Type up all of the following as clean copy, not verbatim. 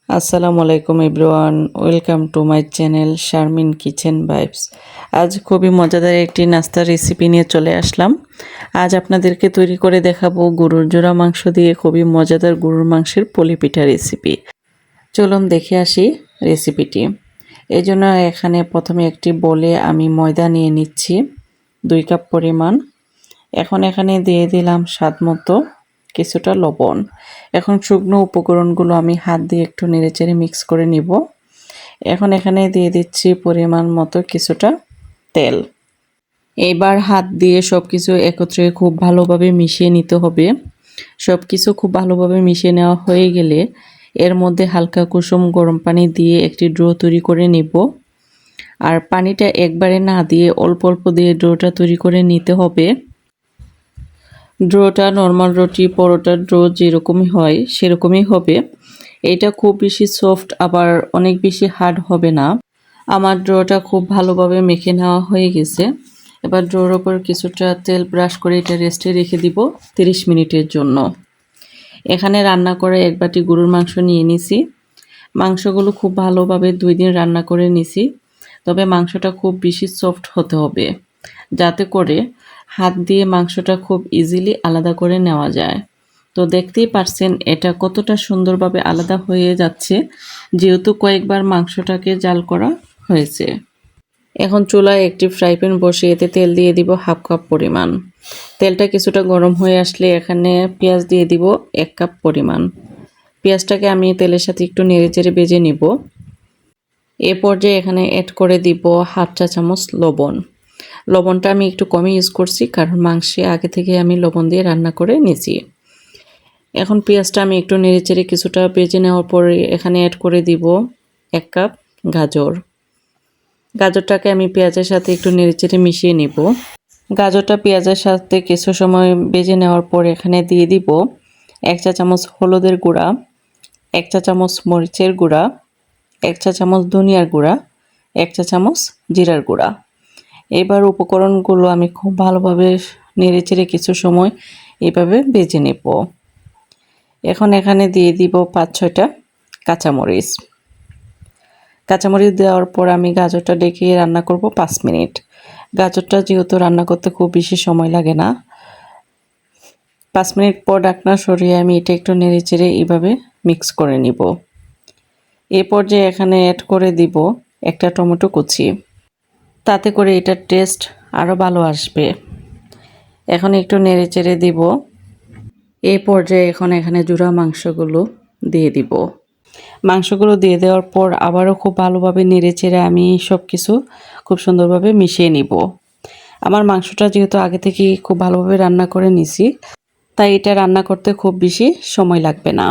আসসালামু আলাইকুম everyone, welcome to my channel Sharmin kitchen vibes. আজ খুবই মজাদার একটি নাস্তার রেসিপি নিয়ে চলে আসলাম। আজ আপনাদেরকে তৈরি করে দেখাবো গরুর জোড়া মাংস দিয়ে খুবই মজাদার গরুর মাংসের পলি পিঠা রেসিপি। চলুন দেখে আসি রেসিপিটি। এই জন্য এখানে প্রথমে একটি বলে আমি ময়দা নিয়ে নিচ্ছি 2 কাপ পরিমাণ। এখন এখানে দিয়ে দিলাম স্বাদ মতো কিছুটা লবণ। এখন শুকনো উপকরণগুলো আমি হাত দিয়ে একটু নেড়েচেড়ে মিক্স করে নিব। এখন এখানে দিয়ে দিচ্ছি পরিমাণ মতো কিছুটা তেল। এবার হাত দিয়ে সব কিছু একত্রে খুব ভালোভাবে মিশিয়ে নিতে হবে। সব কিছু খুব ভালোভাবে মিশিয়ে নেওয়া হয়ে গেলে এর মধ্যে হালকা কুসুম গরম পানি দিয়ে একটি ডো তৈরি করে নিব। আর পানিটা একবারে না দিয়ে অল্প অল্প দিয়ে ডোটা তৈরি করে নিতে হবে। ডোটা নর্মাল রুটি পরোটার ডো যেরকমই হয় সেরকমই হবে। এটা খুব বেশি সফট আবার অনেক বেশি হার্ড হবে না। আমার ডোটা খুব ভালোভাবে মেখে নেওয়া হয়ে গেছে। এবার ডোর ওপর কিছুটা তেল ব্রাশ করে এটা রেস্টে রেখে দিব 30 মিনিটের জন্য। এখানে রান্না করে এক বাটি গরুর মাংস নিয়ে নিছি। মাংসগুলো খুব ভালোভাবে 2 দিন রান্না করে নিছি। তবে মাংসটা খুব বেশি সফট হতে হবে, যাতে করে হাত দিয়ে মাংসটা খুব ইজিলি আলাদা করে নেওয়া যায়। তো দেখতেই পারছেন এটা কতটা সুন্দরভাবে আলাদা হয়ে যাচ্ছে, যেহেতু কয়েকবার মাংসটাকে জাল করা হয়েছে। এখন চুলায় একটি ফ্রাই প্যান বসিয়ে এতে তেল দিয়ে দিব 1/2 কাপ পরিমাণ। তেলটা কিছুটা গরম হয়ে আসলে এখানে পেঁয়াজ দিয়ে দিব 1 কাপ পরিমাণ। পেঁয়াজটাকে আমি তেলের সাথে একটু নেড়েচেড়ে ভেজে নিব। এ পর্যায়ে এখানে অ্যাড করে দিব 1/2 চা চামচ লবণ। লবণটা আমি একটু কমই ইউজ করছি, কারণ মাংসে আগে থেকে আমি লবণ দিয়ে রান্না করে নিয়েছি। এখন পেঁয়াজটা আমি একটু নেড়েচেড়ে কিছুটা ভেজে নেওয়ার পরে এখানে অ্যাড করে দিব 1 কাপ গাজর। গাজরটাকে আমি পেঁয়াজের সাথে একটু নেড়েচেড়ে মিশিয়ে নিব। গাজরটা পেঁয়াজের সাথে কিছু সময় ভেজে নেওয়ার পর এখানে দিয়ে দিব 1 চা চামচ হলুদের গুঁড়া, 1 চা চামচ মরিচের গুঁড়া, 1 চা চামচ ধনিয়ার গুঁড়া, 1 চা চামচ জিরার গুঁড়া। এবার উপকরণগুলো আমি খুব ভালোভাবে নেড়েচেড়ে কিছু সময় এভাবে ভেজে নেব। এখন এখানে দিয়ে দিব 5-6টা কাঁচামরিচ। কাঁচামরিচ দেওয়ার পর আমি গাজরটা ডেকে রান্না করব 5 মিনিট। গাজরটা যেহেতু রান্না করতে খুব বেশি সময় লাগে না। 5 মিনিট পর ঢাকনা সরিয়ে আমি এটা একটু নেড়েচেড়ে এইভাবে মিক্স করে নিব। এই পর্যায়ে এখানে অ্যাড করে দিব একটা টমেটো কুচি, তাতে করে এটার টেস্ট আরও ভালো আসবে। এখন একটু নেড়েচেড়ে দিব। এই পর্যায়ে এখন এখানে জোড়া মাংসগুলো দিয়ে দিব। মাংসগুলো দিয়ে দেওয়ার পর আবারও খুব ভালোভাবে নেড়েচেড়ে আমি সব কিছু খুব সুন্দরভাবে মিশিয়ে নিব। আমার মাংসটা যেহেতু আগে থেকেই খুব ভালোভাবে রান্না করে নিছি, তাই এটা রান্না করতে খুব বেশি সময় লাগবে না।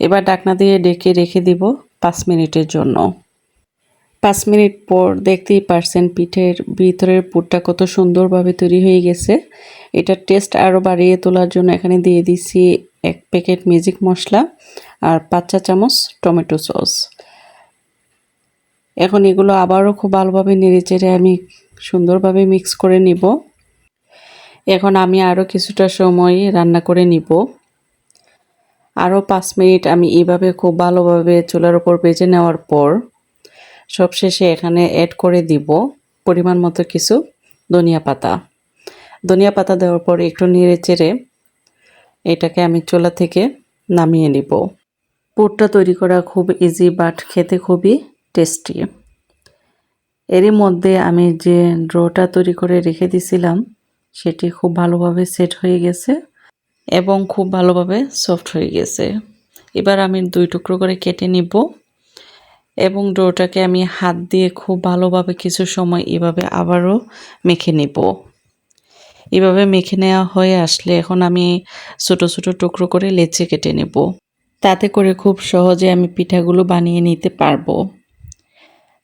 এবার ঢাকনা দিয়ে ঢেকে রেখে দিব 5 মিনিটের জন্য। 5 মিনিট পর দেখতেই পারছেন পিঠের ভিতরের পুরটা কত সুন্দরভাবে তৈরি হয়ে গেছে। এটার টেস্ট আরও বাড়িয়ে তোলার জন্য এখানে দিয়ে দিচ্ছি 1 প্যাকেট ম্যাজিক মশলা আর 5 চা চামচ টমেটো সস। এখন এগুলো আবারও খুব ভালোভাবে নেড়েচেড়ে আমি সুন্দরভাবে মিক্স করে নিব। এখন আমি আরও কিছুটা সময় রান্না করে নিব। আরও 5 মিনিট আমি এইভাবে খুব ভালোভাবে চুলার উপর ভেজে নেওয়ার পর সবশেষে এখানে অ্যাড করে দিব পরিমাণ মতো কিছু ধনিয়া পাতা। ধনিয়া পাতা দেওয়ার পর একটু নেড়েচেড়ে এটাকে আমি চুলা থেকে নামিয়ে নিব। পুরটা তৈরি করা খুব ইজি, বাট খেতে খুবই টেস্টি। এরই মধ্যে আমি যে ডোটা তৈরি করে রেখে দিয়েছিলাম সেটি খুব ভালোভাবে সেট হয়ে গেছে এবং খুব ভালোভাবে সফট হয়ে গেছে। এবার আমি 2 টুকরো করে কেটে নিব এবং ডোটাকে আমি হাত দিয়ে খুব ভালোভাবে কিছু সময় এভাবে আবারও মেখে নেব। এভাবে মেখে নেওয়া হয়ে আসলে এখন আমি ছোট ছোট টুকরো করে লেচি কেটে নেব। তাতে করে খুব সহজে আমি পিঠাগুলো বানিয়ে নিতে পারবো।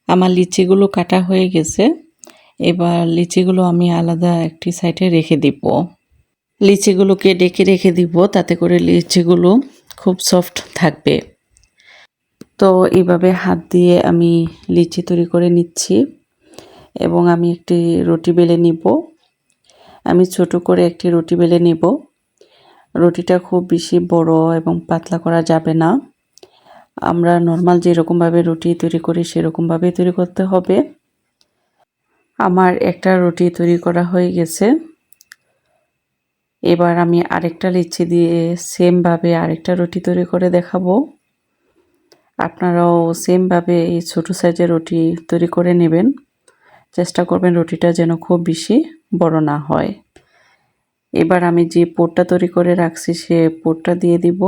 আমার লিচিগুলো কাটা হয়ে গেছে। এবার লিচিগুলো আমি আলাদা একটি সাইডে রেখে দিব। লিচিগুলোকে ডেকে রেখে দিব, তাতে করে লিচিগুলো খুব সফট থাকবে। তো এইভাবে হাত দিয়ে আমি লিচি তৈরি করে নিচ্ছি এবং আমি একটি রুটি বেলে নিব। আমি ছোট করে একটি রুটি বেলে নিব। রুটিটা খুব বেশি বড় এবং পাতলা করা যাবে না। আমরা নর্মাল যেরকমভাবে রুটি তৈরি করি সেরকমভাবেই তৈরি করতে হবে। আমার একটা রুটি তৈরি করা হয়ে গেছে। এবার আমি আরেকটা লিচি দিয়ে সেমভাবে আরেকটা রুটি তৈরি করে দেখাবো। আপনারাও সেমভাবে এই ছোটো সাইজের রুটি তৈরি করে নেবেন। চেষ্টা করবেন রুটিটা যেন খুব বেশি বড় না হয়। এবার আমি যে পুরটা তৈরি করে রাখছি সে পুরটা দিয়ে দিব।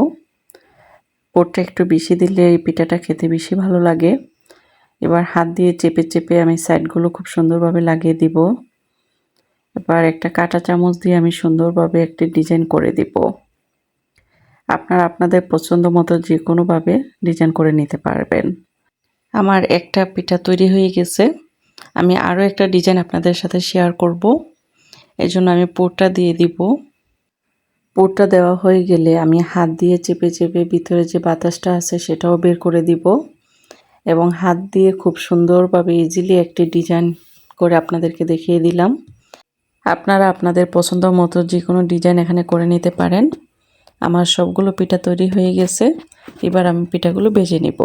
পুরটা একটু বেশি দিলে এই পিঠাটা খেতে বেশি ভালো লাগে। এবার হাত দিয়ে চেপে চেপে আমি সাইডগুলো খুব সুন্দরভাবে লাগিয়ে দিব। এবার একটা কাঁটা চামচ দিয়ে আমি সুন্দরভাবে একটি ডিজাইন করে দিব। আপনারা আপনাদের পছন্দ মতো যে কোনোভাবে ডিজাইন করে নিতে পারবেন। আমার একটা পিঠা তৈরি হয়ে গেছে। আমি আরও একটা ডিজাইন আপনাদের সাথে শেয়ার করব। এজন্য আমি পুরটা দিয়ে দিব। পুরটা দেওয়া হয়ে গেলে আমি হাত দিয়ে চেপে চেপে ভিতরে যে বাতাসটা আছে সেটাও বের করে দিব এবং হাত দিয়ে খুব সুন্দরভাবে ইজিলি একটি ডিজাইন করে আপনাদেরকে দেখিয়ে দিলাম। আপনারা আপনাদের পছন্দ মতো যে কোনো ডিজাইন এখানে করে নিতে পারেন। আমার সবগুলো পিঠা তৈরি হয়ে গেছে। এবার আমি পিঠাগুলো ভেজে নিব।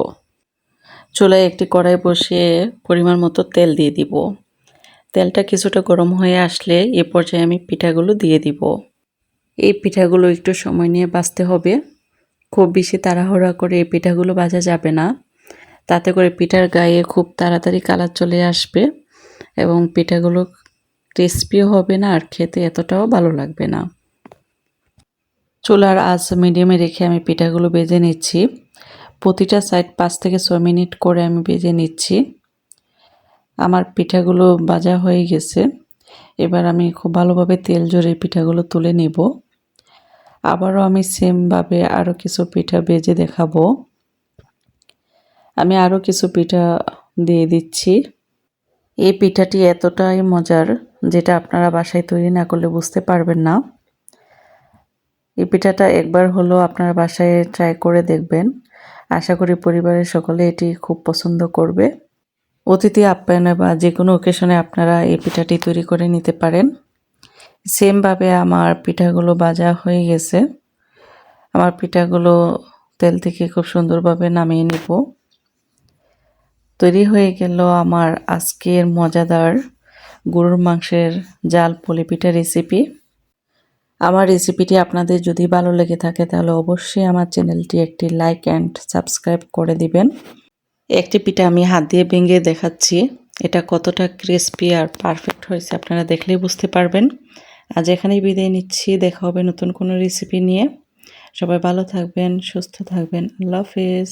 চুলায় একটি কড়াই বসিয়ে পরিমাণ মতো তেল দিয়ে দিব। তেলটা কিছুটা গরম হয়ে আসলে এ পর্যায়ে আমি পিঠাগুলো দিয়ে দিব। এই পিঠাগুলো একটু সময় নিয়ে ভাজতে হবে। খুব বেশি তাড়াহুড়া করে এই পিঠাগুলো ভাজা যাবে না। তাতে করে পিঠার গায়ে খুব তাড়াতাড়ি কালার চলে আসবে এবং পিঠাগুলো ক্রিস্পিও হবে না আর খেতে এতটাও ভালো লাগবে না। চুলার আঁচ মিডিয়ামে রেখে আমি পিঠাগুলো ভেজে নিচ্ছি। প্রতিটা সাইড 5 থেকে 6 মিনিট করে আমি ভেজে নিচ্ছি। আমার পিঠাগুলো ভাজা হয়ে গেছে। এবার আমি খুব ভালোভাবে তেল ঝরিয়ে পিঠাগুলো তুলে নিব। আবারও আমি সেমভাবে আরও কিছু পিঠা ভেজে দেখাবো। আমি আরও কিছু পিঠা দিয়ে দিচ্ছি। এই পিঠাটি এতটাই মজার যেটা আপনারা বাসায় তৈরি না করলে বুঝতে পারবেন না। এই পিঠাটা একবার হলেও আপনারা বাসায় ট্রাই করে দেখবেন। আশা করি পরিবারের সকলে এটি খুব পছন্দ করবে। অতিথি আপ্যায়নে বা যে কোনো অকেশনে আপনারা এই পিঠাটি তৈরি করে নিতে পারেন। সেমভাবে আমার পিঠাগুলো ভাজা হয়ে গেছে। আমার পিঠাগুলো তেল থেকে খুব সুন্দরভাবে নামিয়ে নেব। তৈরি হয়ে গেল আমার আজকের মজাদার গরুর মাংসের জাল পুলি পিঠা রেসিপি। আমার রেসিপিটি আপনাদের যদি ভালো লেগে থাকে তাহলে অবশ্যই আমার চ্যানেলটি একটি লাইক অ্যান্ড সাবস্ক্রাইব করে দিবেন। একটি পিঠা আমি হাত দিয়ে ভেঙে দেখাচ্ছি। এটা কতটা ক্রিস্পি আর পারফেক্ট হয়েছে আপনারা দেখলেই বুঝতে পারবেন। আজ এখানেই বিদায় নিচ্ছি। দেখা হবে নতুন কোনো রেসিপি নিয়ে। সবাই ভালো থাকবেন, সুস্থ থাকবেন। আল্লাহ হাফেজ।